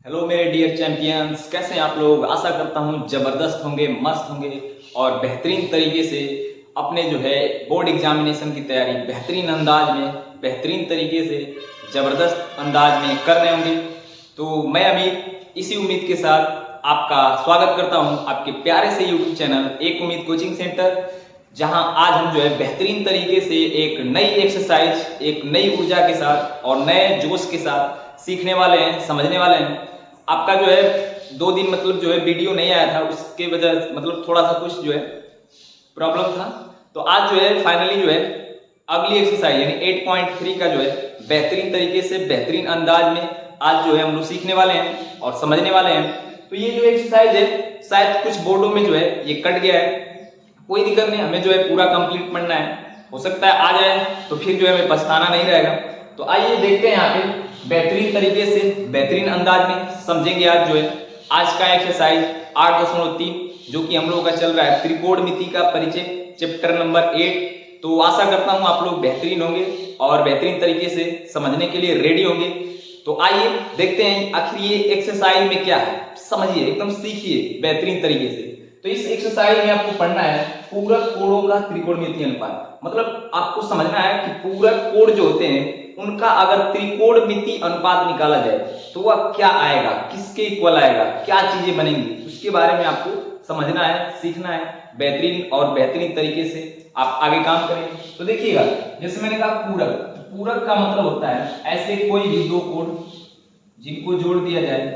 Hello मेरे dear champions, कैसे हैं आप लोग। आशा करता हूं जबरदस्त होंगे, मस्त होंगे और बेहतरीन तरीके से अपने जो है बोर्ड एग्जामिनेशन की तैयारी बेहतरीन अंदाज में, बेहतरीन तरीके से, जबरदस्त अंदाज में कर रहे होंगे। तो मैं अभी इसी उम्मीद के साथ आपका स्वागत करता हूं आपके प्यारे से यूट्यूब चैनल एक उम्मीद कोचिंग सेंटर, जहां आज हम जो है बेहतरीन तरीके से एक नई एक्सरसाइज, एक नई ऊर्जा के साथ और नए जोश के साथ सीखने वाले हैं, समझने वाले हैं। आपका जो है 2 दिन मतलब जो है वीडियो नहीं आया था, उसके वजह मतलब थोड़ा सा कुछ जो है प्रॉब्लम था। तो आज जो है फाइनली जो है अगली एक्सरसाइज यानी 8.3 का जो है बेहतरीन तरीके से, बेहतरीन अंदाज में आज जो है हम लोग सीखने वाले हैं और समझने वाले हैं। तो ये जो एक्सरसाइज है शायद कुछ बोर्डों में जो है ये कट गया है, कोई दिक्कत नहीं, हमें जो है पूरा कंप्लीट पढ़ना है। हो सकता है आ जाए तो फिर जो है हमें पछताना नहीं रहेगा। तो आइए देखते हैं यहाँ पे बेहतरीन तरीके से, बेहतरीन अंदाज में समझेंगे आज जो है आज का एक्सरसाइज 8.3 जो कि हम लोगों का चल रहा है त्रिकोणमिति का परिचय, चैप्टर नंबर 8। तो आशा करता हूं आप लोग बेहतरीन होंगे और बेहतरीन तरीके से समझने के लिए रेडी होंगे। तो आइए देखते हैं आखिर ये एक्सरसाइज में क्या है, समझिए, एकदम सीखिए बेहतरीन तरीके से। तो इस एक्सरसाइज में आपको पढ़ना है पूरक कोणों का त्रिकोणमितीय अनुपात। मतलब आपको समझना है कि पूरक कोण जो होते हैं उनका अगर त्रिकोणमितीय अनुपात निकाला जाए तो वह क्या आएगा, किसके इक्वल आएगा, क्या चीजें बनेंगी, उसके बारे में आपको समझना है, सीखना है बेहतरीन और बेहतरीन तरीके से आप आगे काम करें। तो देखिएगा, जैसे मैंने कहा पूरक, पूरक का मतलब होता है ऐसे कोई भी दो कोण जिनको जोड़ दिया जाए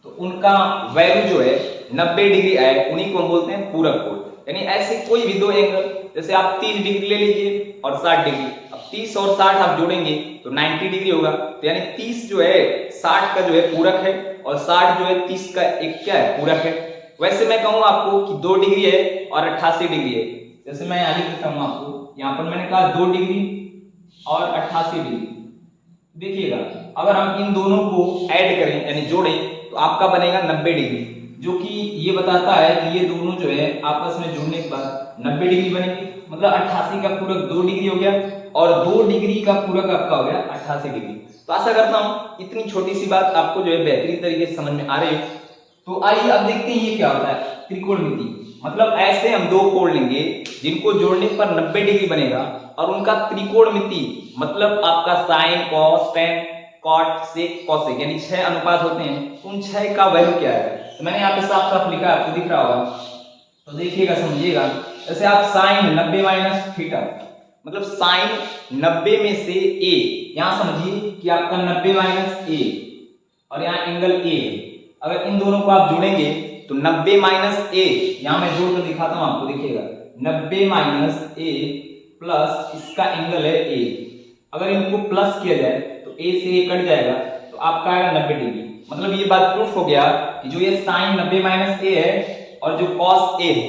तो उनका वैल्यू जो है 90 डिग्री आए, उन्हीं को हम बोलते हैं पूरक कोण। यानी ऐसे कोई भी दो एंगल, जैसे आप 30 डिग्री ले लीजिए और 60 डिग्री, अब 30 और 60 आप जोड़ेंगे तो 90 डिग्री होगा। तो यानी 30 जो है 60 का जो है पूरक है और 60 जो है 30 का एक क्या है, पूरक है। वैसे मैं कहूँ आपको कि 2 डिग्री है और 88 डिग्री है। जैसे मैं यहाँ लिख देता हूँ आपको, यहाँ पर मैंने कहा 2 डिग्री और 88 डिग्री। देखिएगा, अगर हम इन दोनों को ऐड करें यानी जोड़ें तो आपका बनेगा 90 डिग्री, जो कि ये बताता है कि ये दोनों जो है आपस में जुड़ने के बाद 90 डिग्री बनेगी। मतलब 88 का पूरक 2 डिग्री हो गया और 2 डिग्री का पूरक आपका हो गया 88 डिग्री। तो आशा करता हूं इतनी छोटी सी बात आपको जो है बेहतरीन तरीके से समझ में आ रही है। तो आइए अब देखते हैं ये क्या होता है त्रिकोणमिति। मतलब ऐसे हम दो कोण लेंगे जिनको जोड़ने पर 90 डिग्री बनेगा और उनका त्रिकोणमिति मतलब आपका साइन, कॉस, टेन, कॉट, सेक, कॉसेक यानी 6 अनुपात होते हैं। उन 6 का वैल्यू क्या है तो मैंने यहाँ पे साफ साफ लिखा है, आपको दिख रहा होगा। तो देखिएगा, समझिएगा। जैसे आप साइन 90 माइनस थीटा, मतलब साइन 90 में से ए, यहां समझिए कि आपका 90 माइनस ए और यहाँ एंगल ए है। अगर इन दोनों को आप जोड़ेंगे तो 90 माइनस ए, यहां मैं जोड़ कर दिखाता हूं आपको, देखिएगा 90 माइनस ए प्लस इसका एंगल है ए। अगर इनको प्लस किया जाए तो ए से ए कट जाएगा तो आपका आएगा 90 डिग्री। मतलब ये बात प्रूफ हो गया कि जो ये साइन 90 माइनस ए है और जो कॉस ए है,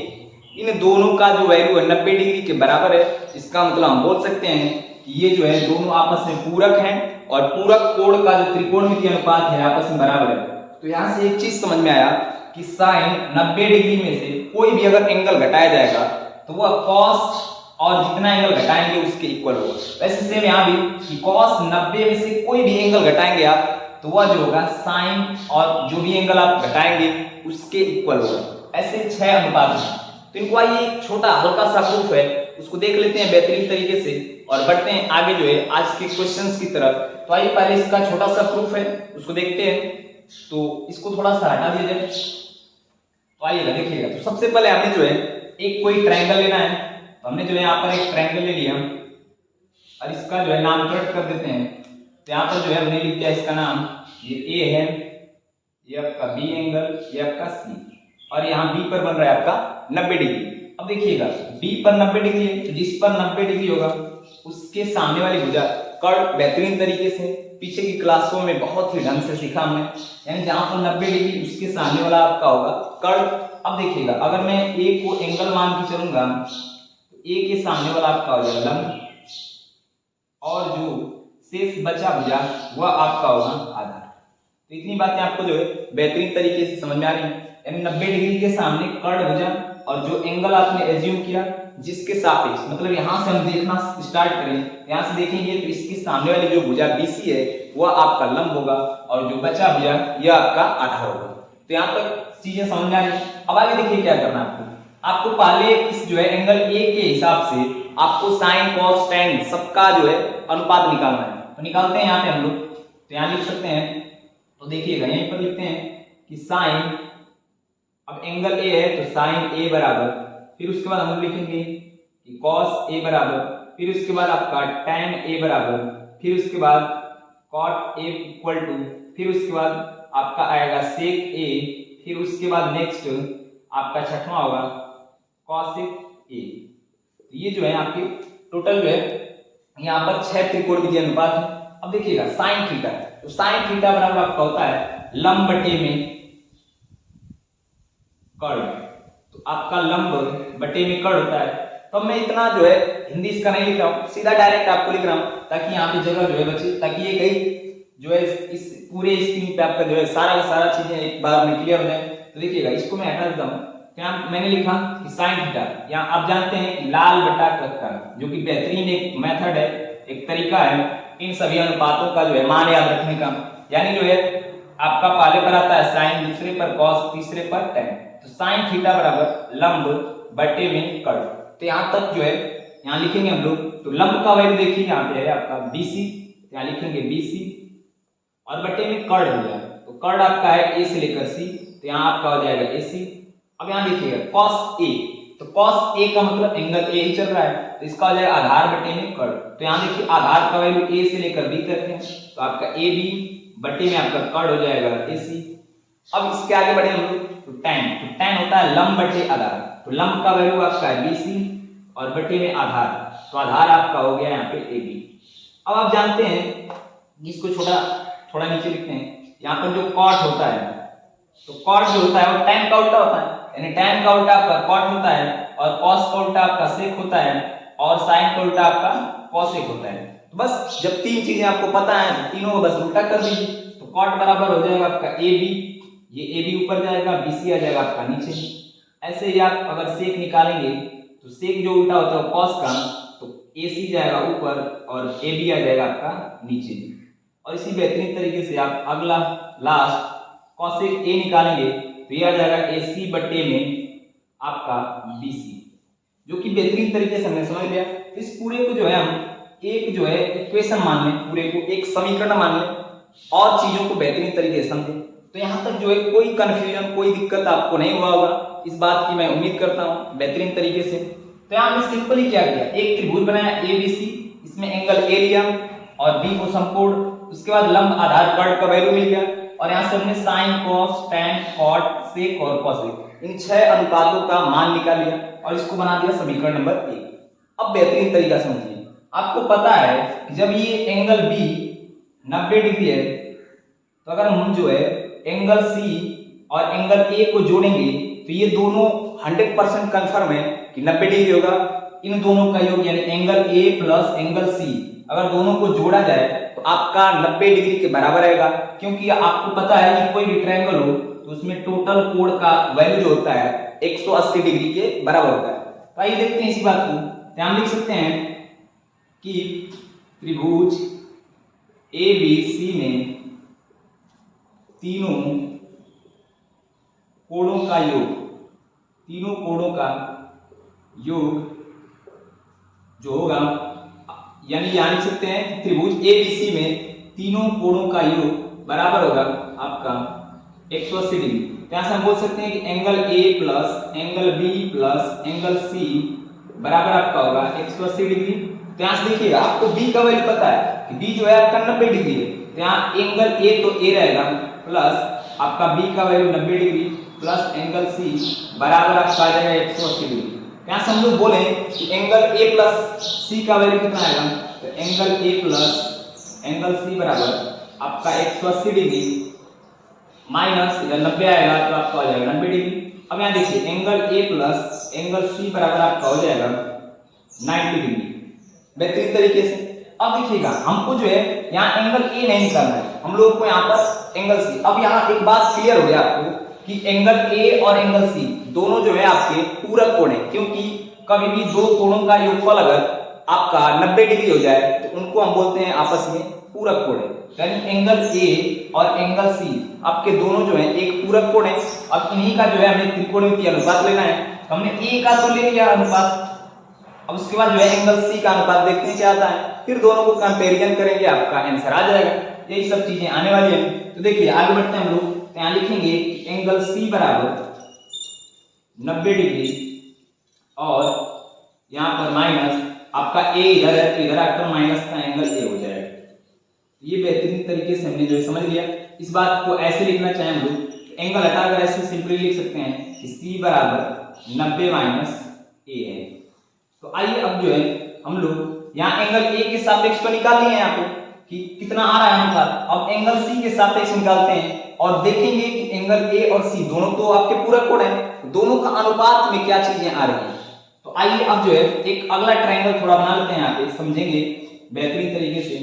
इन दोनों का जो वैल्यू है 90 डिग्री के बराबर है। इसका मतलब हम बोल सकते हैं कि ये जो है दोनों आपस में पूरक हैं और पूरक कोण का जो त्रिकोणमितीय अनुपात है आपस में बराबर है। तो यहाँ से एक चीज समझ में आया कि साइन 90 डिग्री में से कोई भी अगर एंगल घटाया जाएगा तो वह कॉस और जितना एंगल घटाएंगे उसके इक्वल होगा। वैसे सेम यहाँ भी कि कॉस 90 में से कोई भी एंगल घटाएंगे आप तो वह जो होगा साइन और जो भी एंगल आप घटाएंगे उसके इक्वल होगा। ऐसे 6 अनुपात हैं। तो इनको आइए एक छोटा हल्का सा प्रूफ है, उसको देख लेते हैं बेहतरीन तरीके से और बढ़ते हैं आगे जो है आज के क्वेश्चंस की तरफ। तो आइए पहले इसका छोटा सा प्रूफ है उसको देखते हैं। तो इसको थोड़ा सा हटा दिया जाए। तो आइएगा, देखिएगा। तो सबसे पहले हमें जो है एक कोई ट्रायंगल लेना है। तो हमने जो है यहाँ पर एक ट्रायंगल ले लिया और इसका जो है नामकरण कर देते हैं। तो यहाँ पर जो है हमने लिख दिया इसका नाम, ये ए है, ये आपका बी एंगल, ये आपका सी, और यहाँ बी पर बन रहा है आपका 90 डिग्री। अब देखिएगा बी पर 90 डिग्री है तो जिस पर 90 डिग्री होगा उसके सामने वाली भुजा कर्व बेहतरीन तरीके से पीछे की क्लासों में बहुत ही ढंग से सीखा हमने, यानी जहां पर 90 डिग्री उसके सामने वाला आपका होगा कर्व। अब देखिएगा, अगर मैं ए को एंगल मान के चलूंगा तो ए के सामने वाला आपका हो जाएगा लंब और जो शेष बचा भुजा वह आपका होगा आधार। तो इतनी बातें आपको जो है बेहतरीन तरीके से समझ में आ रही है। यानी 90 डिग्री के सामने कर्ण भुजा और जो एंगल आपने एज्यूम किया जिसके सापेक्ष, मतलब यहाँ से हम देखना स्टार्ट करें, यहाँ से देखेंगे तो इसके सामने वाली जो भुजा BC है वह आपका लंब होगा और जो बचा भुजा यह आपका आधार होगा। तो यहाँ तक चीजें समझ में आ रही। अब आगे देखिए क्या करना है आपको पहले इस जो है एंगल A के हिसाब से आपको साइन कॉस टेन सबका जो है अनुपात निकालना है। तो निकालते हैं यहाँ पे हम लोग, तो यहाँ लिख सकते हैं, तो देखिएगा यहीं पर लिखते हैं कि साइन, अब एंगल A है तो साइन A बराबर, फिर उसके बाद हम लिखेंगे कि कॉस A बराबर, फिर उसके बाद आपका tan A बराबर, फिर उसके बाद cot A इक्वल टू, फिर उसके बाद आपका आएगा sec A, फिर उसके बाद नेक्स्ट आपका छठवां होगा cosec A। तो ये जो है आपके टोटल जो है यहाँ पर 6 त्रिकोणमितीय अनुपात है। अब देखिएगा साइन थीटा, तो साइन थीटा बराबर आपका होता है लंब बटे में कर्ण, तो आपका लंब बटे में कर्ण होता है। तो मैं इतना जो है हिंदी इसका नहीं लिख रहा हूँ, सीधा डायरेक्ट आपको लिख रहा हूँ ताकि यहाँ पे जगह जो है बचे, ताकि ये कहीं जो है इस पूरे स्क्रीन पे आपका जो है सारा का सारा चीजें एक बार में क्लियर हो जाए। तो देखिएगा इसको मैं हटा देता हूँ, क्या मैंने लिखा कि साइन थीटा, यहाँ आप जानते हैं कि लाल बटा कक्कर, जो कि बेहतरीन एक मेथड है, एक तरीका है इन सभी अनुपातों का जो है मान याद रखने का। यानी जो है आपका पहले पर आता है साइन, दूसरे पर कॉस, तीसरे पर टेन। तो साइन थीटा बराबर लंब बटे में कर्ण। तो यहाँ तक जो है यहाँ लिखेंगे हम लोग, तो लंब का वैल्यू देखिए यहाँ पे है आपका BC, यहाँ लिखेंगे BC और बटे में कर्ण हो जाएगा, तो कर्ण आपका है A से लेकर C, तो यहाँ आपका हो जाएगा AC। अब यहाँ देखिएगा cos A, तो cos A का मतलब एंगल A ही चल रहा है, तो इसका हो जाएगा आधार बटे में कर्ण। तो यहाँ देखिए आधार का वैल्यू A से लेकर B करते हैं, तो आपका AB बटे में आपका कर्ण हो जाएगा AC। अब इसके आगे बढ़े हम लोग, तो tan होता है लंब बटे आधार, तो लंब का वैल्यू आपका है BC और बटे में आधार, तो आधार आपका हो गया यहाँ पे AB। अब आप जानते हैं इसको थोड़ा नीचे लिखते हैं, यहाँ पर जो कॉट होता है, तो कॉट जो होता है वो tan का उल्टा होता है, यानी tan का उल्टा आपका कॉट होता है और cos का उल्टा आपका sec होता है और sin का उल्टा आपका cosec होता है। तो बस जब तीन चीजें आपको पता है तो तीनों को बस उल्टा कर दीजिए, तो cot बराबर हो जाएगा आपका AB, ये AB ऊपर जाएगा, BC आ जाएगा आपका नीचे। ऐसे ही आप अगर sec निकालेंगे तो sec जो उल्टा होता है cos का, तो AC जाएगा ऊपर और AB आ जाएगा आपका नीचे। और इसी बेहतरीन तरीके से आप अगला लास्ट cosec A निकालेंगे तो ये आ जाएगा AC बटे में आपका BC, जो कि बेहतरीन तरीके से हमने समझ लिया। इस पूरे को जो है हम एक जो है इक्वेशन मान लें, पूरे को एक समीकरण मान लें और चीजों को बेहतरीन तरीके से समझें। तो यहाँ तक जो है कोई कंफ्यूजन, कोई दिक्कत आपको नहीं हुआ होगा, इस बात की मैं उम्मीद करता हूँ बेहतरीन तरीके से। तो यहाँ हमने सिंपली क्या किया, एक त्रिभुज बनाया ABC, इसमें एंगल A लिया और B को समकोण, उसके बाद लंब आधार कर्ण का वैल्यू मिल गया और यहाँ से हमने साइन, कॉस, टैन, कॉट, सेक और कॉसेक इन 6 अनुपातों का मान निकाल लिया और इसको बना दिया समीकरण नंबर 1। अब बेहतरीन तरीका समझिए, आपको पता है कि जब ये एंगल B 90 डिग्री है, तो अगर हम जो है एंगल C और एंगल A को जोड़ेंगे तो ये दोनों 100% कंफर्म है कि 90 डिग्री होगा। इन दोनों का योग यानी angle A plus angle C अगर दोनों को जोड़ा जाए तो आपका 90 डिग्री के बराबर आएगा, क्योंकि आपको पता है कि कोई भी ट्रायंगल हो तो उसमें टोटल कोण का वैल्यू जो होता है 180 डिग्री के बराबर होता है। तो आइए देखते हैं इसी बात को। हम लिख सकते हैं कि त्रिभुज ABC में तीनों कोणों का योग जो होगा, यानी लिख सकते हैं कि त्रिभुज ABC में तीनों कोणों का योग बराबर होगा आपका 180 डिग्री। यहाँ से हम बोल सकते हैं कि angle A plus angle B plus angle C बराबर आपका होगा 180 डिग्री। तो यहाँ से देखिएगा आपको B का वैल्यू पता है कि B जो है आपका 90 डिग्री है, तो यहाँ एंगल A तो A रहेगा प्लस आपका B का value 90 degree plus angle C बराबर आपका आ जाएगा 180 डिग्री। यहाँ से हम लोग बोले कि एंगल A प्लस C का वैल्यू कितना आएगा, तो angle A plus angle C बराबर आपका 180 डिग्री माइनस 90 आएगा तो आपका हो जाएगा 90 डिग्री। अब यहाँ देखिए angle A plus angle C बराबर आपका हो जाएगा 90 डिग्री बेहतरीन तरीके से। अब देखिएगा हमको जो है यहाँ एंगल A नहीं निकालना है, हम लोग को यहाँ पर एंगल C। अब यहाँ एक बात क्लियर हो गया आपको कि एंगल A और एंगल C दोनों जो है आपके पूरक कोण है, क्योंकि कभी भी दो कोणों का योगफल अगर आपका 90 डिग्री हो जाए तो उनको हम बोलते हैं आपस में पूरक कोण है। यानी एंगल ए और एंगल सी आपके दोनों जो है एक पूरक कोण है। अब इन्हीं का जो है हमें त्रिकोणमितीय अनुपात लेना है। हमने ए का तो ले लिया अनुपात, अब उसके बाद जो है एंगल सी का अनुपात देखते हैं क्या आता है, फिर दोनों को कंपैरिजन करेंगे, आपका आंसर आ जाएगा। यही सब चीजें आने वाली है। तो देखिए आगे बढ़ते हैं हम लोग, तो यहाँ लिखेंगे एंगल सी बराबर 90 डिग्री और यहाँ पर माइनस आपका ए इधर है तो इधर आकर माइनस का एंगल ए हो जाएगा। ये बेहतरीन तरीके से हमने जो है समझ लिया। इस बात को ऐसे लिखना चाहें हम लोग, एंगल हटाकर ऐसे सिंपली लिख सकते हैं कि सी बराबर 90 माइनस ए है। तो आइए अब जो है हम लोग यहाँ एंगल ए के सापेक्ष तो निकाल लिए हैं यहाँ पे कि कितना आ रहा है अनुपात। अब एंगल सी के सापेक्ष निकालते हैं और देखेंगे कि एंगल ए और सी दोनों तो आपके पूरक कोण है, दोनों का अनुपात में क्या चीजें आ रही है। तो आइए अब जो है एक अगला ट्रायंगल थोड़ा बना लेते हैं, यहाँ पे समझेंगे बेहतरीन तरीके से।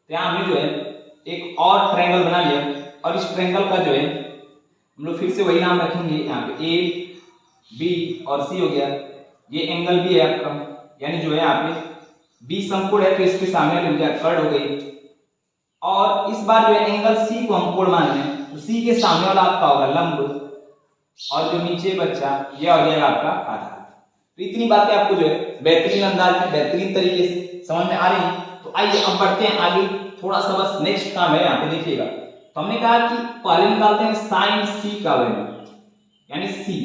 तो यहाँ हमने जो है एक और ट्रायंगल बना लिया और इस ट्रायंगल का जो है हम लोग फिर से वही नाम रखेंगे, यहाँ पे ए बी और सी हो गया। ये एंगल भी है आपका, यानी जो है यहाँ पे बी समकोण है तो इसके सामने लग जाए कर्ड हो गई। और इस बार जो है एंगल सी को हम कोण मान रहे हैं तो सी के सामने वाला आपका होगा लंब और जो नीचे बच्चा यह हो जाएगा आपका आधार। तो इतनी बातें आपको जो है बेहतरीन अंदाज में बेहतरीन तरीके से समझ में आ रही हैं। तो आइए अब बढ़ते हैं आगे, थोड़ा सा बस नेक्स्ट काम है यहाँ पे देखिएगा। तो हमने कहा कि पहले निकालते हैं साइन सी का वैल्यू, यानी सी।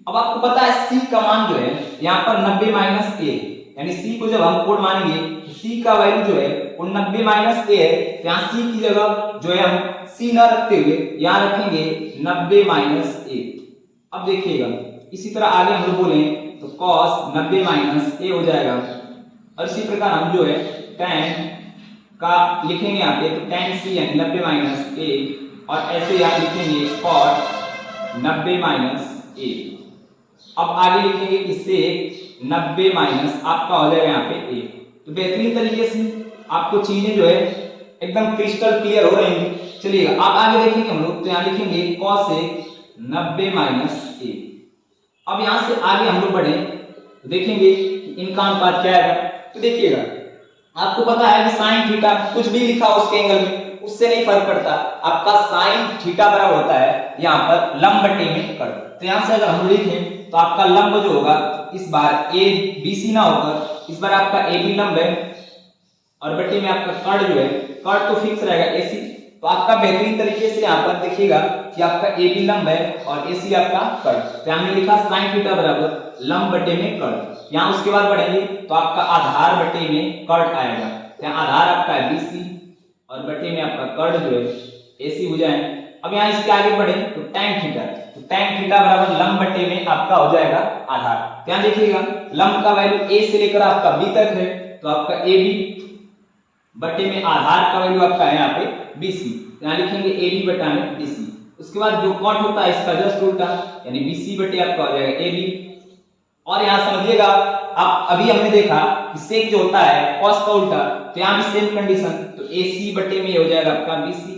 अब आपको पता है सी का मान जो है यहाँ पर 90 माइनस ए, यानी सी को जब हम कोण मानेंगे तो सी का वैल्यू जो है वो 90 माइनस ए है। यहाँ सी की जगह जो है हम सी ना रखते हुए यहाँ रखेंगे 90 माइनस ए। अब देखिएगा इसी तरह आगे हम लोग बोले तो cos 90 माइनस ए हो जाएगा। और इसी प्रकार हम जो है tan का लिखेंगे यहाँ पे तो tan सी यानी 90 माइनस ए, और ऐसे आप लिखेंगे cot 90 माइनस ए। अब आगे लिखेंगे इससे 90 माइनस आपका हो जाएगा यहाँ पे ए। तो बेहतरीन तरीके से आपको चीजें जो है एकदम क्रिस्टल क्लियर हो रही हैं। चलिए अब आगे देखेंगे हम लोग, तो यहाँ लिखेंगे cos 90 माइनस ए। अब यहां से आगे हम लोग बढ़े तो देखेंगे इनका अनुपात क्या है। तो देखिएगा आपको पता है कि साइन थीटा कुछ भी लिखा उसके एंगल में उससे नहीं फर्क पड़ता, आपका साइन थीटा बराबर होता है यहाँ पर लंब बटे में कर्ड। तो यहाँ से अगर हम लिखें तो आपका लंब जो होगा इस बार ए बी सी ना होकर इस बार आपका ए बी लंब है और बटे में आपका कर्ड जो है कर्ड तो फिक्स रहेगा ए सी। तो आपका बेहतरीन तरीके से यहाँ पर देखिएगा कि आपका ए बी लंब है और ए सी आपका कर्ड। तो हमने लिखा साइन थीटा बराबर लंब बटे में कर्ड। यहाँ उसके बाद बढ़ेंगे तो आपका आधार बटे में कर्ड आएगा। यहाँ आधार आपका है बी सी और बटे में आपका कर्ड जो है ए सी हो जाए। अब यहाँ इसके आगे बढ़े तो tan थीटा, तो tan थीटा बराबर लंब बटे में आपका हो जाएगा आधार। यहाँ देखिएगा लंब का वैल्यू ए से लेकर आपका बी तक है तो आपका ए बी बटे में आधार का वैल्यू आपका है यहाँ पे BC। यहाँ लिखेंगे AB बटा में BC। उसके बाद जो कॉट होता है इसका जस्ट उल्टा यानी BC बटे आपका हो जाएगा AB। और यहाँ समझिएगा आप अभी हमने देखा कि सेक जो होता है cos का उल्टा, तो यहाँ भी सेम कंडीशन, तो AC बटे में हो जाएगा आपका BC।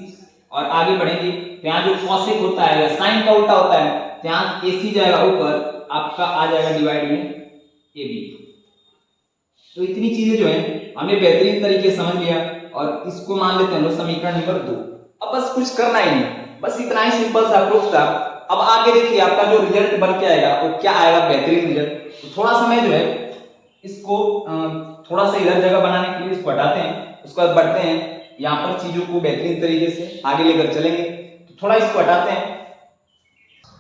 और आगे बढ़ेंगे तो यहाँ जो cosec होता है या साइन का उल्टा होता है तो यहाँ AC जाएगा ऊपर, आपका आ जाएगा डिवाइड में AB। तो इतनी चीजें जो है हमने बेहतरीन तरीके समझ लिया और इसको मान लेते हैं लोग समीकरण नंबर 2। अब बस कुछ करना ही नहीं, बस इतना ही सिंपल सा प्रूफ था। अब आगे देखिए आपका जो रिजल्ट बन के आएगा वो क्या आएगा, बेहतरीन रिजल्ट। तो थोड़ा सा मैं जो है इसको थोड़ा सा इधर जगह बनाने के लिए इसको हटाते हैं, उसके बाद बढ़ते हैं यहाँ पर चीजों को बेहतरीन तरीके से आगे लेकर चलेंगे। तो थोड़ा इसको हटाते हैं।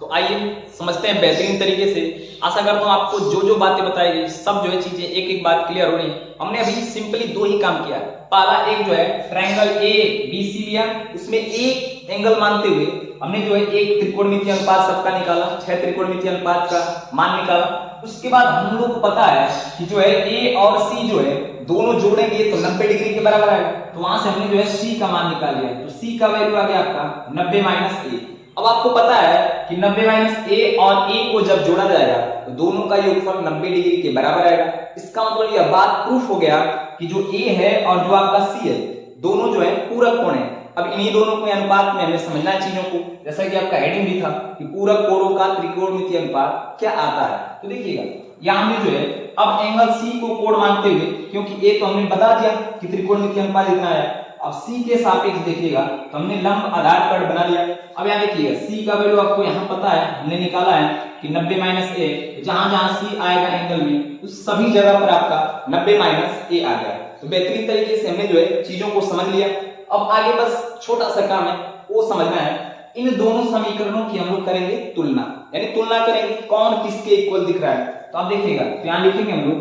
तो आइए समझते हैं बेहतरीन तरीके से। आशा करता हूँ आपको जो जो बातें बताई गई सब जो है चीजें एक एक बात क्लियर हो रही है। हमने अभी सिंपली दो ही काम किया। पहला एक जो है ट्रायंगल ए बी सी लिया, उसमें एक एंगल मानते हुए हमने जो है एक त्रिकोणमितीय अनुपात सबका निकाला, 6 त्रिकोणमितीय अनुपात का मान निकाला। उसके बाद हम लोग को पता है कि जो है ए और सी जो है दोनों जोड़ेंगे तो 90 डिग्री के बराबर आएगा। तो वहां से हमने जो है सी का मान निकाल लिया, तो सी का वैल्यू आ गया आपका 90 माइनस ए। अब आपको पता है कि 90 माइनस ए और ए को जब जोड़ा जाएगा तो दोनों का योगफल 90 डिग्री के बराबर आएगा। इसका मतलब यह बात प्रूफ हो गया कि जो ए है और जो आपका सी है दोनों जो है पूरक कोण है। अब इन्हीं दोनों के अनुपात में हमें समझना है चीजों को, जैसा कि आपका हेडिंग भी था कि पूरक कोणों का त्रिकोणमितीय अनुपात क्या आता है। तो देखिएगा यहाँ हमने जो है अब एंगल सी को कोण मानते हुए, क्योंकि ए तो हमने बता दिया कि त्रिकोणमितीय अनुपात इतना है, अब सी के सापेक्ष देखिएगा तो हमने लंब आधार कार्ड बना लिया। अब यहाँ देखिएगा सी का वैल्यू आपको यहाँ पता है, हमने निकाला है कि 90 माइनस ए, जहां जहां सी आएगा एंगल में उस सभी जगह पर आपका 90 माइनस ए आ गया। तो बेहतरीन तरीके से हमने जो है चीजों को समझ लिया। अब आगे बस छोटा सा काम है वो समझना है, इन दोनों समीकरणों की हम लोग करेंगे तुलना, यानी तुलना करेंगे कौन किसके इक्वल दिख रहा है। तो आप देखिएगा तो यहाँ लिखेंगे हम लोग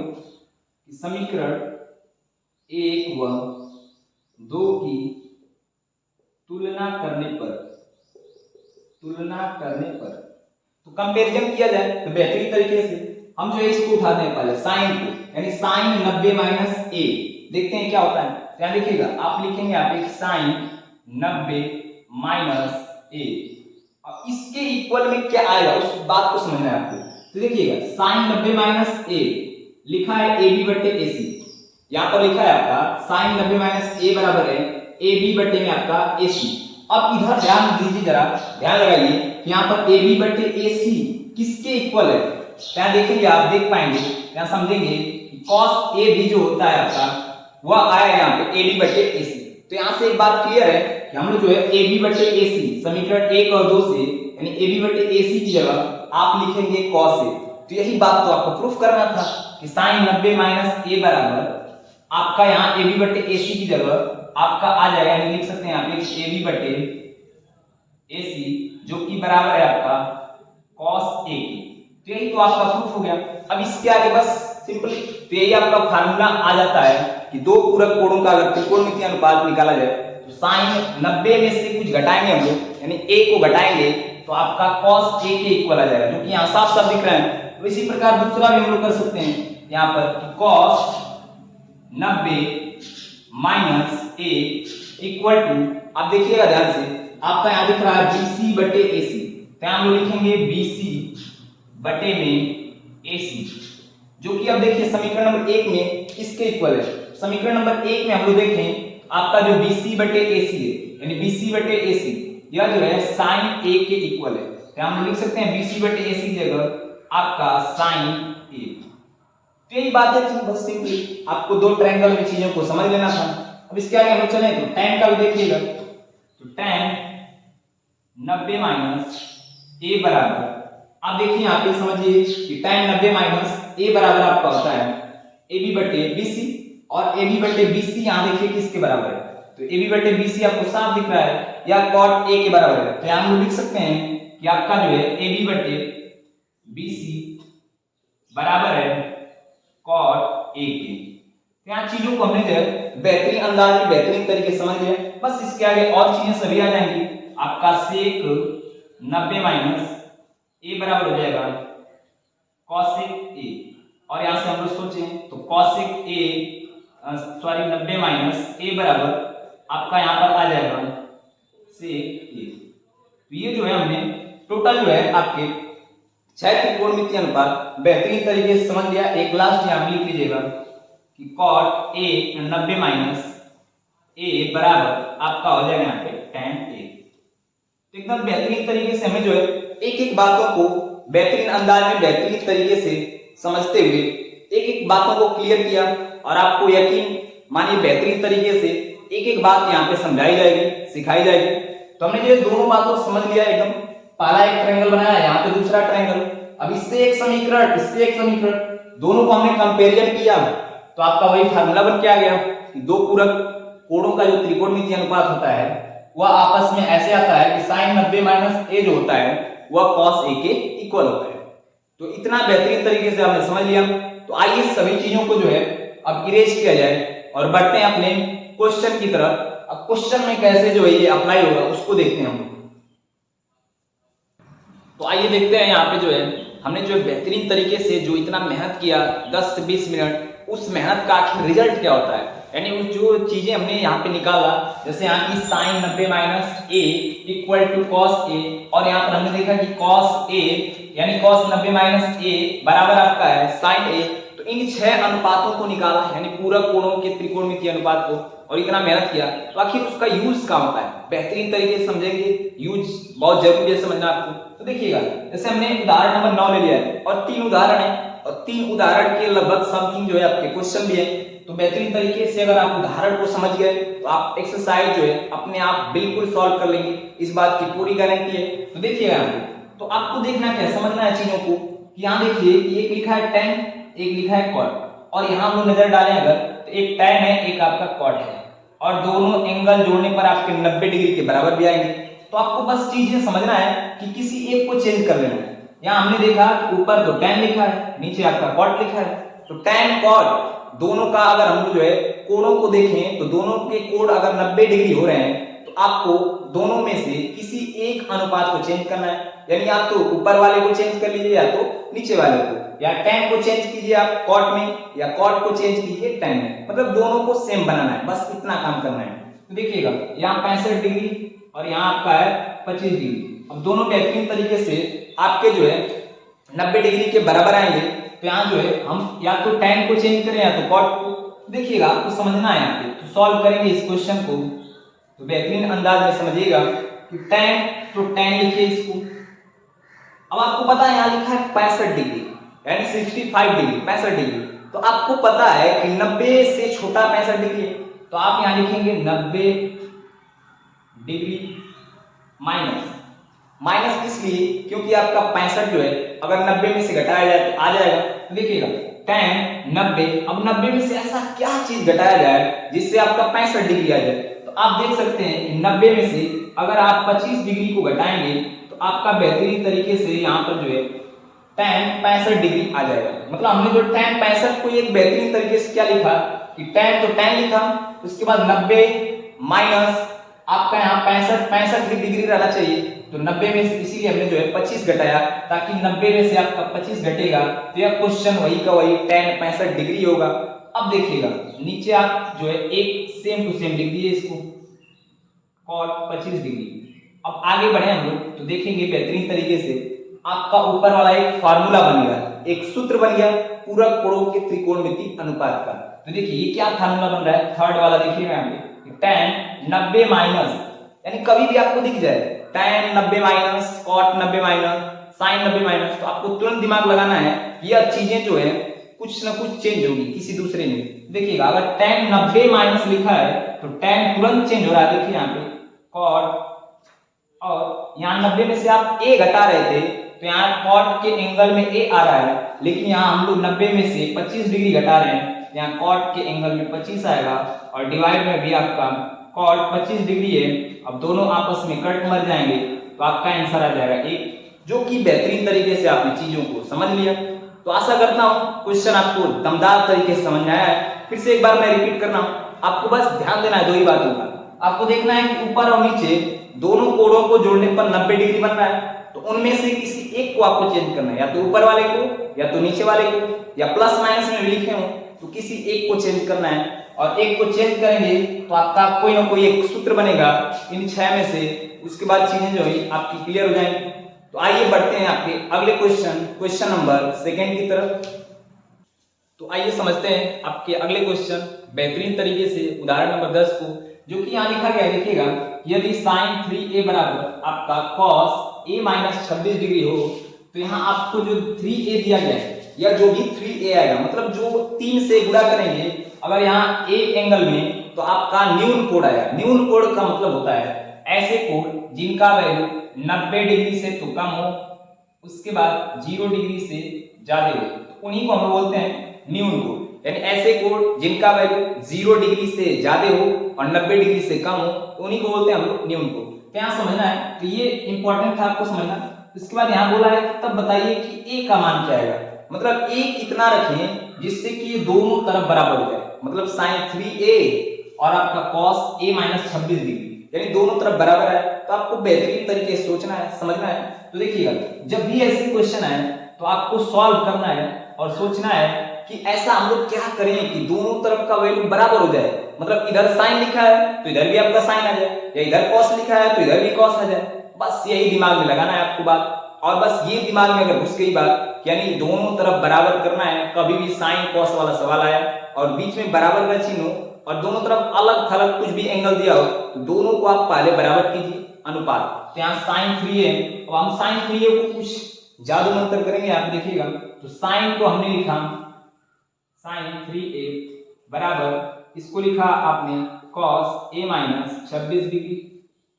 कि समीकरण 1 व 2 की तुलना करने पर तो कंपैरिजन किया जाए तो बेहतरीन तरीके से हम जो है इसको उठाते हैं पहले साइन को, यानी साइन 90 माइनस ए, देखते हैं क्या होता है। तो यहाँ देखिएगा आप लिखेंगे आप एक साइन 90 माइनस ए, अब इसके इक्वल में क्या आएगा उस बात को समझना है आपको। तो देखिएगा साइन 90 माइनस ए लिखा है ए बी बटे ए सी, यहाँ पर लिखा है आपका साइन 90 माइनस ए बराबर है ए बी बटे में आपका ए सी। अब इधर ध्यान दीजिए, जरा ध्यान लगाइए, यहाँ पर ए बी बटे ए सी किसके इक्वल है। यहाँ देखेंगे आप देख पाएंगे, यहाँ समझेंगे कि cos ए बी जो होता है आपका वह आया यहाँ पे ए बी बटे ए सी। तो यहाँ से एक बात क्लियर है कि हम लोग जो है ए बी बटे ए सी समीकरण 1 और 2 से, यानी ए बी बटे ए सी की जगह आप लिखेंगे cos ए। तो यही बात तो आपको प्रूफ करना था कि साइन 90 माइनस ए बराबर आपका यहाँ ए बी बटे ए सी की जगह आपका आ जाएगा, यानी लिख सकते हैं आप ए बी बटे ए सी जो कि बराबर है आपका cos ए की। तो यही तो आपका प्रूफ हो गया। अब इसके आगे बस सिंपली तो यही आपका फार्मूला आ जाता है कि दो पूरक कोणों का अगर त्रिकोणमितीय अनुपात निकाला जाए तो साइन 90 में से कुछ घटाएंगे हम लोग, यानी a को घटाएंगे तो आपका cos a के इक्वल आ जाएगा, जो कि यहाँ साफ साफ दिख रहा है। तो इसी प्रकार दूसरा भी हम लोग कर सकते हैं यहाँ पर cos 90 minus a equal to, आप देखिएगा ध्यान से, आपका यहाँ दिख रहा है BC बटे AC, तो हम लोग लिखेंगे BC बटे में AC, जो कि अब देखिए समीकरण नंबर 1 में इसके इक्वल है। समीकरण नंबर 1 में हम लोग देखें आपका जो BC बटे AC है, यानी BC बटे AC यह जो है साइन A के इक्वल है, तो हम लोग लिख सकते हैं BC बटे AC की जगह आपका साइन A। तो यही बात है कि बस सिंपली आपको दो ट्रायंगल में चीजों को समझ लेना था। अब इसके आगे हम लोग चलें तो tan का भी देखिएगा, तो tan 90 माइनस a बराबर, आप देखिए यहाँ पे समझिए कि tan 90 माइनस a बराबर आपका होता है ab बटे bc, और ab बटे bc यहाँ देखिए किसके बराबर है, तो ab बटे bc आपको साफ दिख रहा है या cot a के बराबर है। तो यहाँ हम लिख सकते हैं कि आपका जो है ab बटे bc बराबर है cot a के। यहाँ चीजों को हमने जो है बेहतरीन अंदाज में बेहतरीन तरीके से समझ लिया। बस इसके आगे और चीजें सभी आ जाएंगी, आपका सेक 90 माइनस a बराबर हो जाएगा cosec a, और यहाँ से हम लोग सोचें तो cosec a sorry 90 minus a बराबर आपका यहाँ पर आ जाएगा sec a। तो ये जो है हमने टोटल जो है आपके 6 त्रिकोणमितीय अनुपात बेहतरीन तरीके से समझ लिया। एक लास्ट यहाँ लिख लीजिएगा कि cot a 90 माइनस a बराबर आपका हो जाएगा यहाँ पे tan a। एकदम बेहतरीन तरीके से हमें जो है एक एक बातों को बेहतरीन अंदाज में बेहतरीन तरीके से समझते हुए एक एक बातों को क्लियर किया, और आपको यकीन मानिए बेहतरीन तरीके से एक एक बात यहाँ पे समझाई जाएगी, सिखाई जाएगी। तो हमने जो दोनों बातों को समझ लिया एकदम, पहला एक ट्रायंगल बनाया, यहाँ पे दूसरा ट्रायंगल, अब इससे एक समीकरण इससे एक समीकरण, दोनों को हमने कंपेरिजन किया तो आपका वही फार्मूला बन के आ गया कि दो पूरक कोणों का जो त्रिकोणमितीय अनुपात होता है वह आपस में ऐसे आता है कि साइन 90 माइनस a जो होता है वह cos a के इक्वल होता है। तो इतना बेहतरीन तरीके से हमने समझ लिया। तो आइए सभी चीजों को जो है अब इरेज किया जाए और बढ़ते हैं अपने क्वेश्चन की तरफ। अब क्वेश्चन में कैसे जो है ये अप्लाई होगा उसको देखते हैं हम लोग। तो आइए देखते हैं यहाँ पे जो है हमने जो बेहतरीन तरीके से जो इतना मेहनत किया 10 से 20 मिनट, उस मेहनत का आखिर रिजल्ट क्या होता है, यानी उस जो चीजें हमने यहाँ पे निकाला, जैसे यहाँ की sine 90 minus a equal to cos a, और यहाँ पर हमने देखा कि cos a यानी cos 90 माइनस a बराबर आपका है sin a। तो इन 6 अनुपातों को निकाला, यानी पूरक कोणों के त्रिकोणमितीय अनुपात को। और इतना मेहनत किया, तो आखिर उसका यूज क्या होता है, बेहतरीन तरीके से समझेंगे। यूज बहुत जरूरी है समझना आपको। तो देखिएगा, जैसे हमने उदाहरण नंबर 9 ले लिया है और 3 उदाहरण है और 3 उदाहरण के लगभग समथिंग जो है आपके क्वेश्चन भी है। तो बेहतरीन तरीके से अगर आप उदाहरण को समझ गए तो आप एक्सरसाइज जो है अपने आप बिल्कुल सॉल्व कर लेंगे, इस बात की पूरी गारंटी है। तो देखिएगा यहाँ पे, तो आपको देखना क्या है, समझना है चीजों को। यहाँ देखिए कि एक लिखा है tan, एक लिखा है cot, और यहाँ हम लोग नजर डालें अगर तो एक tan है, एक आपका cot है, और दोनों एंगल जोड़ने पर आपके 90 डिग्री के बराबर भी आएंगे। तो आपको बस चीजें समझना है कि किसी एक को चेंज कर लेना है। यहाँ हमने देखा कि ऊपर तो tan लिखा है, नीचे आपका cot लिखा है, तो tan cot दोनों का अगर हम जो है कोणों को देखें तो दोनों के कोण अगर 90 डिग्री हो रहे हैं तो आपको दोनों में से किसी एक अनुपात को चेंज करना है। यानी आप तो ऊपर वाले को चेंज कर लीजिए या तो नीचे वाले को, या tan को चेंज कीजिए आप cot में, या cot को चेंज कीजिए tan में, मतलब दोनों को सेम बनाना है, बस इतना काम करना है। तो देखिएगा यहाँ 65 डिग्री और यहाँ आपका है 25 डिग्री। अब दोनों बेहतरीन तरीके से आपके जो है 90 डिग्री के बराबर आएंगे। तो यहाँ जो है हम या तो tan को चेंज करें या तो cot को। देखिएगा आपको समझना है यहाँ पे, तो सॉल्व करेंगे इस क्वेश्चन को तो बेहतरीन अंदाज में समझिएगा कि tan, तो tan लिखिए इसको। अब आपको पता है यहाँ लिखा है 65 डिग्री यानी 65 डिग्री, 65 डिग्री। तो आपको पता है कि 90 से छोटा 65 डिग्री है, तो आप यहाँ लिखेंगे 90 डिग्री माइनस। माइनस इसलिए क्योंकि आपका 65 जो है अगर 90 में से घटाया जाए तो आ जाएगा। तो देखिएगा tan 90, अब 90 में से ऐसा क्या चीज घटाया जाए जिससे आपका 65 डिग्री आ जाए। तो आप देख सकते हैं कि 90 में से अगर आप 25 डिग्री को घटाएंगे तो आपका बेहतरीन तरीके से यहाँ पर जो है tan 65 डिग्री आ जाएगा। मतलब हमने जो tan 65 को एक बेहतरीन तरीके से क्या लिखा कि tan तो tan लिखा, उसके बाद 90 माइनस आपका यहाँ 65 डिग्री रहना चाहिए, तो 90 में से इसीलिए हमने जो है 25 घटाया ताकि 90 में से आपका 25 घटेगा तो यह क्वेश्चन वही का वही tan 65 डिग्री होगा। अब देखिएगा नीचे आप जो है एक सेम टू सेम लिख दीजिए इसको cot 25 डिग्री। अब आगे बढ़े हम लोग तो देखेंगे बेहतरीन तरीके से आपका ऊपर वाला एक फार्मूला बन गया, एक सूत्र बन गया पूरक कोणों के त्रिकोणमिति अनुपात का। तो देखिए ये क्या फार्मूला बन रहा है, थर्ड वाला देखिएगा यहाँ पे tan 90 माइनस, यानी कभी भी आपको दिख जाए tan 90 minus, cot 90 minus, sin 90 minus, तो आपको तुरंत दिमाग लगाना है यह चीजें जो है कुछ ना कुछ चेंज होगी किसी दूसरे में। देखिएगा अगर tan 90 माइनस लिखा है तो tan तुरंत चेंज हो रहा है। देखिए यहाँ पे cot, और यहाँ 90 में से आप a घटा रहे थे तो यहाँ cot के एंगल में a आ रहा है, लेकिन यहाँ हम लोग 90 में से 25 डिग्री घटा रहे हैं, यहाँ cot के एंगल में 25 आएगा और डिवाइड में भी आपका cot 25 डिग्री है। अब दोनों आपस में कट मर जाएंगे तो आपका आंसर आ जाएगा 1, जो कि बेहतरीन तरीके से आपने चीजों को समझ लिया। तो आशा करता हूँ क्वेश्चन आपको दमदार तरीके से समझ में आया है। फिर से एक बार मैं रिपीट कर रहा हूँ, आपको बस ध्यान देना है दो ही बातों का। आपको देखना है कि ऊपर और नीचे दोनों कोणों को जोड़ने पर 90 डिग्री बन रहा है, तो उनमें से किसी एक को आपको चेंज करना है, या तो ऊपर वाले को या तो नीचे वाले को, या प्लस माइनस में भी लिखे हो तो किसी एक को चेंज करना है। और एक को चेंज करेंगे तो आपका कोई ना कोई एक सूत्र बनेगा इन 6 में से, उसके बाद चीजें जो है आपकी क्लियर हो जाएंगी। तो आइए बढ़ते हैं आपके अगले क्वेश्चन नंबर 2 की तरफ। तो आइए समझते हैं आपके अगले क्वेश्चन बेहतरीन तरीके से उदाहरण नंबर 10 को, जो कि यहाँ लिखा गया है। देखिएगा यदि sin 3a बराबर आपका cos a माइनस 26 डिग्री हो, तो यहाँ आपको जो 3a दिया गया है या जो भी 3a आएगा, मतलब जो 3 से गुणा करेंगे अगर यहाँ a एंगल में, तो आपका न्यून कोण आएगा। न्यून कोण का मतलब होता है ऐसे कोण जिनका वैल्यू 90 डिग्री से तो कम हो, उसके बाद 0 डिग्री से ज्यादा हो, तो उन्हीं को हम बोलते हैं न्यून कोण। यानी ऐसे कोण जिनका वैल्यू 0 डिग्री से ज्यादा हो और 90 डिग्री से कम हो, तो उन्हीं को बोलते हैं हम लोग न्यून कोण। तो यहाँ समझना है, तो ये इंपॉर्टेंट था आपको समझना। इसके बाद यहाँ बोला है तब बताइए कि a का मान क्या आएगा, मतलब a कितना रखें जिससे कि ये दोनों तरफ बराबर हो जाए, मतलब sin 3a और आपका cos a माइनस 26 डिग्री, यानी दोनों तरफ बराबर है। तो आपको बेहतरीन तरीके से सोचना है, समझना है। तो देखिएगा जब भी ऐसे क्वेश्चन आए तो आपको सॉल्व करना है और सोचना है कि ऐसा हम लोग क्या करें कि दोनों तरफ का वैल्यू बराबर हो जाए, मतलब इधर sin लिखा है तो इधर भी आपका sin आ जाए, या इधर cos लिखा है तो इधर भी cos आ जाए। बस यही दिमाग में लगाना है आपको बात, और बस ये दिमाग में अगर घुस गई बात यानी दोनों तरफ बराबर करना है, कभी भी sin cos वाला सवाल आया और बीच में बराबर का चिन्ह हो, और दोनों तरफ अलग थलग कुछ भी एंगल दिया हो तो दोनों को आप पहले बराबर कीजिए अनुपात। तो यहाँ sin 3a, अब हम sin 3a को कुछ जादू मंत्र करेंगे, आप देखिएगा। तो sin को हमने लिखा sin 3a बराबर, इसको लिखा आपने cos a माइनस 26 डिग्री।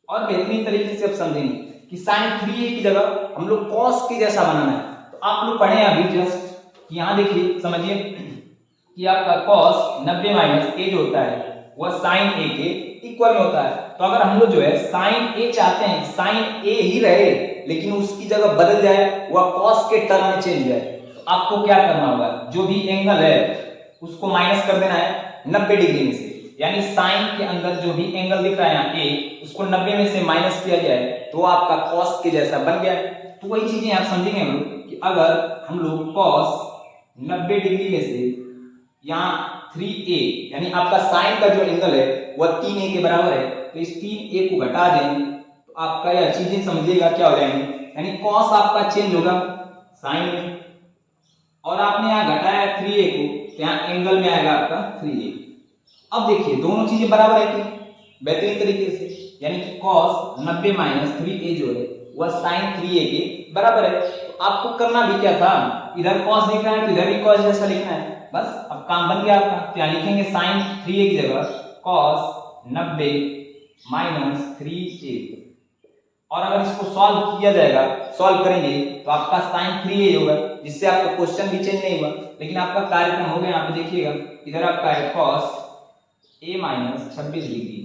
और बेहतरीन तरीके से आप समझेंगे कि sin 3a की जगह हम लोग cos के जैसा बनाना है। तो आप लोग पढ़े अभी जस्ट, यहाँ देखिए समझिए कि आपका cos 90 माइनस a जो होता है वह sin a के इक्वल में होता है। तो अगर हम लोग जो है sin a चाहते हैं, sin a ही रहे लेकिन उसकी जगह बदल जाए, वह cos के टर्म में चेंज जाए, तो आपको क्या करना होगा, जो भी एंगल है उसको माइनस कर देना है 90 डिग्री में से। यानी sin के अंदर जो भी एंगल दिख रहा है यहाँ a, उसको 90 में से माइनस किया जाए तो आपका cos के जैसा बन गया। तो वही चीजें आप समझेंगे हम लोग कि अगर हम लोग cos 90 डिग्री में से यहाँ 3a, यानी आपका sin का जो एंगल है वह 3a के बराबर है, तो इस 3a को घटा देंगे तो आपका यह चीजें समझिएगा क्या हो जाएंगे, यानी cos आपका चेंज होगा sin में, और आपने यहाँ घटाया 3a को तो यहाँ एंगल में आएगा आपका 3a। अब देखिए दोनों चीजें बराबर है कि बेहतरीन तरीके से, यानी कि cos 90 माइनस 3a जो है वह sin 3a के बराबर है। तो आपको करना भी क्या था, इधर cos दिख रहा है तो इधर भी cos जैसा लिखना है, बस अब काम बन गया आपका। तो यहाँ लिखेंगे sin 3a की जगह cos 90 माइनस 3a, और अगर इसको सॉल्व किया जाएगा, सॉल्व करेंगे तो आपका sin 3a होगा, जिससे आपका क्वेश्चन भी चेंज नहीं हुआ लेकिन आपका कार्यक्रम हो गया। यहाँ पे देखिएगा इधर आपका है cos a माइनस 26 डिग्री।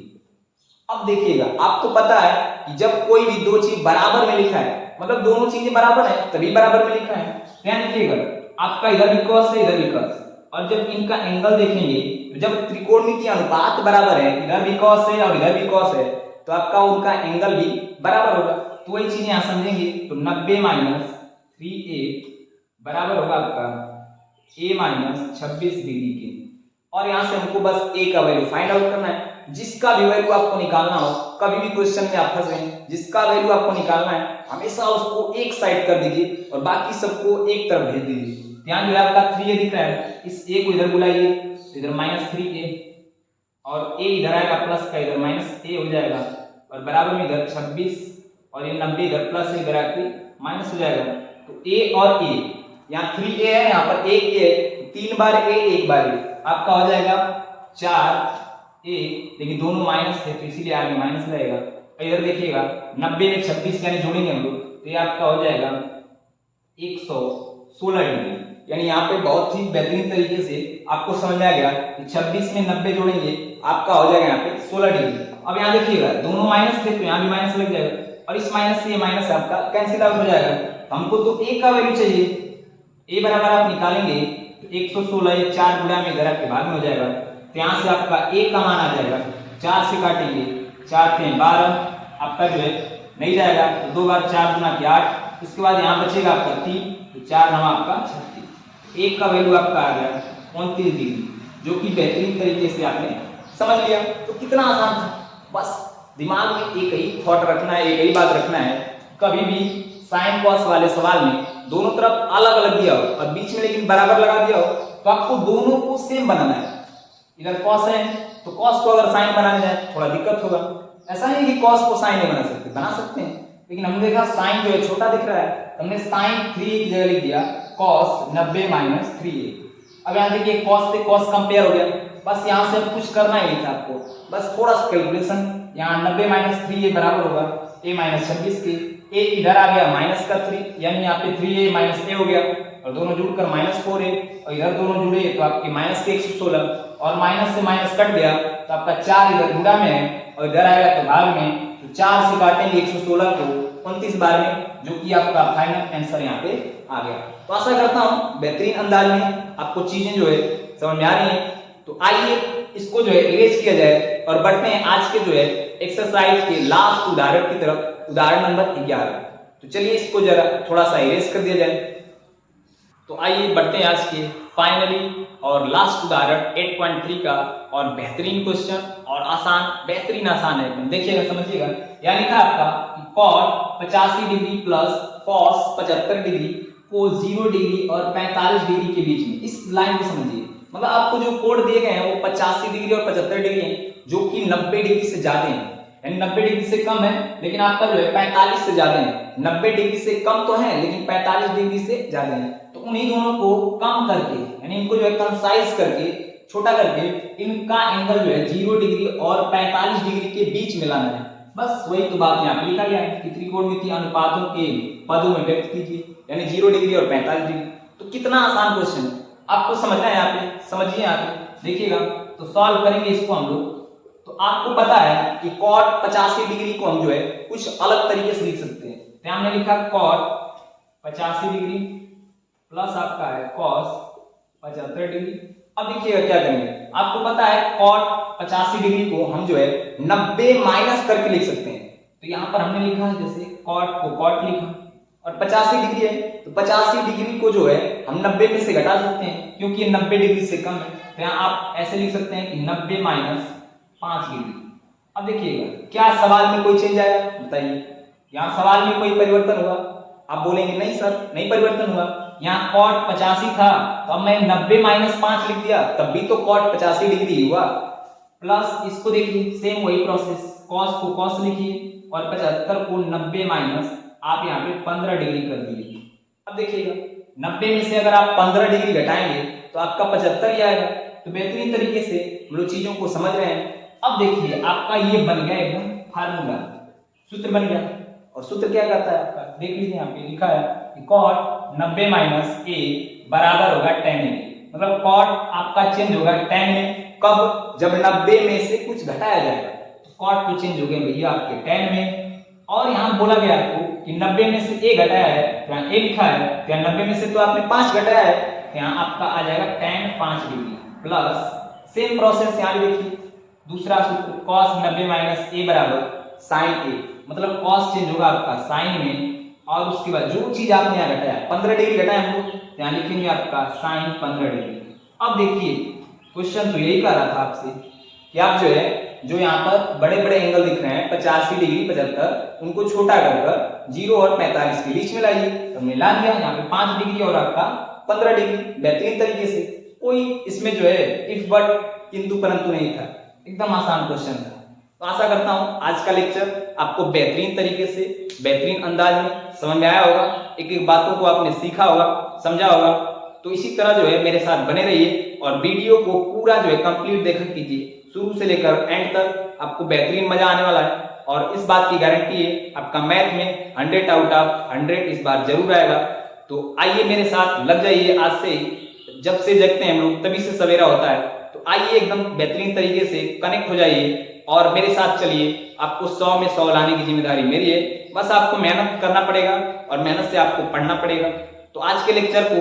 अब देखिएगा आपको पता है कि जब कोई भी दो चीज बराबर में लिखा है, मतलब दोनों चीजें बराबर है तभी बराबर में लिखा है। ध्यान देखिएगा आपका इधर भी cos है इधर भी cos, और जब इनका एंगल देखेंगे तो जब त्रिकोणमितीय अनुपात बराबर है, इधर भी cos है और इधर भी cos है, तो आपका उनका एंगल भी बराबर होगा। तो वही चीज यहाँ समझेंगे। तो 90 माइनस 3a बराबर होगा आपका a माइनस 26 डिग्री के, और यहाँ से हमको बस a का वैल्यू फाइंड आउट करना है। जिसका भी वैल्यू आपको निकालना हो, कभी भी क्वेश्चन में आप फंस गए, जिसका वैल्यू आपको निकालना है हमेशा उसको एक साइड कर दीजिए और बाकी सबको एक तरफ भेज दीजिए। यहाँ जो है आपका 3a दिख रहा है, इस a को इधर बुलाइए तो इधर माइनस 3a, और a इधर आएगा प्लस का, इधर माइनस a हो जाएगा, और बराबर में इधर 26 और ये 90 इधर प्लस है इधर आके माइनस हो जाएगा। तो a और a, यहाँ 3a है यहाँ पर 1a है, 3 बार a 1 बार a, आपका हो जाएगा 4a, लेकिन दोनों माइनस थे तो इसीलिए आगे माइनस रहेगा। इधर देखिएगा 90 में 26 यानी जोड़ेंगे हम लोग तो ये आपका हो जाएगा 116 डिग्री। यानी यहाँ पे बहुत ही बेहतरीन तरीके से आपको समझ में आ गया कि 26 में 90 जोड़ेंगे आपका हो जाएगा यहाँ पे 16 डिग्री। अब यहाँ देखिएगा दोनों माइनस थे तो यहाँ भी माइनस लग जाएगा, और इस माइनस से ये माइनस आपका कैंसिल आउट हो जाएगा। तो हमको तो a का वैल्यू चाहिए, a बराबर आप निकालेंगे तो 116 ये 4 गुणा में इधर आपके भाग में हो जाएगा। तो यहाँ से आपका a का मान आ जाएगा, 4 से काटेंगे 4 × 12 आपका जो है नहीं जाएगा, तो 2 बार 4 गुना के 8, इसके बाद यहाँ बचेगा आपका 3, तो 4 9 आपका 36, एक का वैल्यू आपका आ गया 29 डिग्री, जो कि बेहतरीन तरीके से आपने समझ लिया। तो कितना आसान था, बस दिमाग में एक ही थॉट रखना है, एक ही बात रखना है, कभी भी साइन कॉस वाले सवाल में दोनों तरफ अलग अलग दिया हो और बीच में लेकिन बराबर लगा दिया हो तो आपको दोनों को सेम बनाना है। इधर कॉस है तो कॉस को अगर साइन बनाने जाए थोड़ा दिक्कत होगा, ऐसा नहीं कि कॉस को साइन नहीं बना सकते, बना सकते हैं, लेकिन हमने देखा साइन जो है छोटा दिख रहा है, हमने साइन 3 की जगह लिख दिया कॉस 90 माइनस 3a। अब यहाँ देखिए कॉस से कॉस कंपेयर हो गया, बस यहाँ से अब कुछ करना ही नहीं था आपको, बस थोड़ा सा कैलकुलेशन। यहाँ 90 माइनस 3a बराबर होगा a माइनस 26 के, a इधर आ गया माइनस का 3, यानी यहाँ पे 3a माइनस a हो गया, और दोनों जुड़कर माइनस 4a, और इधर दोनों जुड़े तो आपके माइनस के 116, और माइनस से माइनस कट गया तो आपका 4 इधर गुणा में है और इधर आएगा तो भाग में, तो 4 से काटेंगे 116 को 29 बार में, जो कि आपका फाइनल आंसर यहाँ पे आ गया। तो आशा करता हूँ बेहतरीन अंदाज में आपको चीजें जो है समझ में आ रही हैं। तो आइए इसको जो है इरेज किया जाए और बढ़ते हैं आज के जो है एक्सरसाइज के लास्ट उदाहरण की तरफ, उदाहरण नंबर 11। तो चलिए इसको जरा थोड़ा सा इरेज कर दिया जाए। तो आइए बढ़ते हैं आज के फाइनली और लास्ट उदाहरण 8.3 का, और बेहतरीन क्वेश्चन और आसान, बेहतरीन आसान है एकदम, देखिएगा समझिएगा। यहाँ लिखा आपका कि cot 85 degree plus cos 75 degree को 0 डिग्री और 45 डिग्री के बीच में, इस लाइन को समझिए, मतलब आपको जो कोड दिए गए हैं वो 85 डिग्री और 75 डिग्री है, जो कि 90 डिग्री से ज्यादा है, यानी 90 डिग्री से कम है, लेकिन आपका जो है 45 से ज्यादा है। 90 डिग्री से कम तो है लेकिन 45 डिग्री से ज्यादा है। तो उन्हीं दोनों को कम करके, यानी इनको जो है कंसाइज करके, छोटा करके, इनका एंगल जो है 0 डिग्री और 45 डिग्री के बीच में लाना है। बस वही तो बात यहाँ पे लिखा गया है कि त्रिकोणमितीय अनुपातों के पदों में व्यक्त कीजिए, यानी 0 डिग्री और 45 डिग्री। तो कितना आसान क्वेश्चन है, आपको समझना है, यहाँ पे समझिए, यहाँ पे देखिएगा। तो सॉल्व करेंगे इसको हम लोग। तो आपको पता है कि cot 85 डिग्री को हम जो है कुछ अलग तरीके से लिख सकते हैं। तो हमने लिखा cot 85 डिग्री प्लस आपका है cos 75 डिग्री। अब देखिएगा क्या करेंगे, आपको पता है cot 85 डिग्री को हम जो है 90 माइनस करके लिख सकते हैं। तो यहाँ पर हमने लिखा है जैसे cot को cot लिखा और 85 डिग्री है, तो 85 डिग्री को जो है हम 90 में से घटा सकते हैं क्योंकि ये 90 डिग्री से कम है। तो यहाँ आप ऐसे लिख सकते हैं कि 90 माइनस 5 डिग्री। अब देखिएगा क्या सवाल में कोई चेंज आया, बताइए, यहाँ सवाल में कोई परिवर्तन हुआ? आप बोलेंगे नहीं सर नहीं परिवर्तन हुआ, यहाँ cot 85 था तो अब मैं 90 माइनस 5 लिख दिया, तब भी तो cot 85 डिग्री हुआ। प्लस इसको देखिए सेम वही प्रोसेस, cos को cos लिखिए और 75 को 90 माइनस आप यहाँ पे 15 डिग्री कर दिए। अब देखिएगा 90 में से अगर आप 15 डिग्री घटाएंगे तो आपका 75 ही आएगा। तो बेहतरीन तरीके से हम लोग चीजों को समझ रहे हैं। अब देखिए आपका ये बन गया एकदम फार्मूला, सूत्र बन गया। और सूत्र क्या करता है आपका, देख लीजिए यहाँ पे लिखा है कि cot 90 माइनस a बराबर होगा tan a। मतलब cot आपका चेंज होगा tan में, कब? जब 90 में से कुछ घटाया जाएगा। तो cot तो चेंज हो गए भैया आपके tan में। और यहाँ बोला गया आपको कि 90 में से a घटाया है, तो यहाँ a लिखा है, तो यहाँ 90 में से तो आपने 5 घटाया है, तो यहाँ आपका आ जाएगा tan 5 degree. Plus same process यहाँ भी देखिए, दूसरा सूत्र cos 90 माइनस a बराबर sin a, मतलब cos चेंज होगा आपका sin में, और उसके बाद जो चीज आपने यहाँ घटाया 15 डिग्री घटाया हम लोग, यहाँ लिखेंगे आपका sin 15 डिग्री। अब देखिए क्वेश्चन तो यही कर रहा था आपसे कि आप जो है जो यहाँ पर बड़े बड़े एंगल दिख रहे हैं 85 डिग्री 75, उनको छोटा कर 0 और 45 के बीच में लाइए। तो मिला दिया यहाँ पे 5 डिग्री और आपका 15 डिग्री, बेहतरीन तरीके से। कोई इसमें जो है इफ बट किंतु परंतु नहीं था, एकदम आसान क्वेश्चन था। तो आशा करता हूँ आज का लेक्चर आपको बेहतरीन तरीके से, बेहतरीन अंदाज में समझ में आया होगा, एक एक बातों को आपने सीखा होगा, समझा होगा। तो इसी तरह जो है मेरे साथ बने रहिए और वीडियो को पूरा जो है कंप्लीट देखा कीजिए, शुरू से लेकर एंड तक। आपको बेहतरीन मजा आने वाला है और इस बात की गारंटी है आपका मैथ में 100 आउट ऑफ 100 इस बार जरूर आएगा। तो आइए मेरे साथ लग जाइए आज से, जब से जगते हैं हम लोग तभी से सवेरा होता है। तो आइए एकदम बेहतरीन तरीके से कनेक्ट हो जाइए और मेरे साथ चलिए। आपको 100 में 100 लाने की जिम्मेदारी मेरी है, बस आपको मेहनत करना पड़ेगा और मेहनत से आपको पढ़ना पड़ेगा। तो आज के लेक्चर को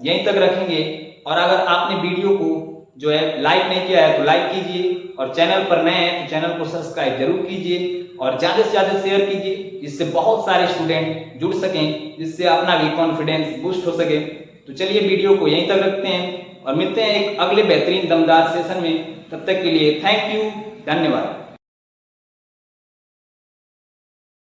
यहीं तक रखेंगे और अगर आपने वीडियो को जो है लाइक नहीं किया है तो लाइक कीजिए और चैनल पर नए हैं तो चैनल को सब्सक्राइब जरूर कीजिए और ज्यादा से ज्यादा शेयर कीजिए, जिससे बहुत सारे स्टूडेंट जुड़ सकें, जिससे अपना भी कॉन्फिडेंस बूस्ट हो सके। तो चलिए वीडियो को यहीं तक रखते हैं और मिलते हैं एक अगले बेहतरीन दमदार सेशन में। तब तक के लिए थैंक यू, धन्यवाद।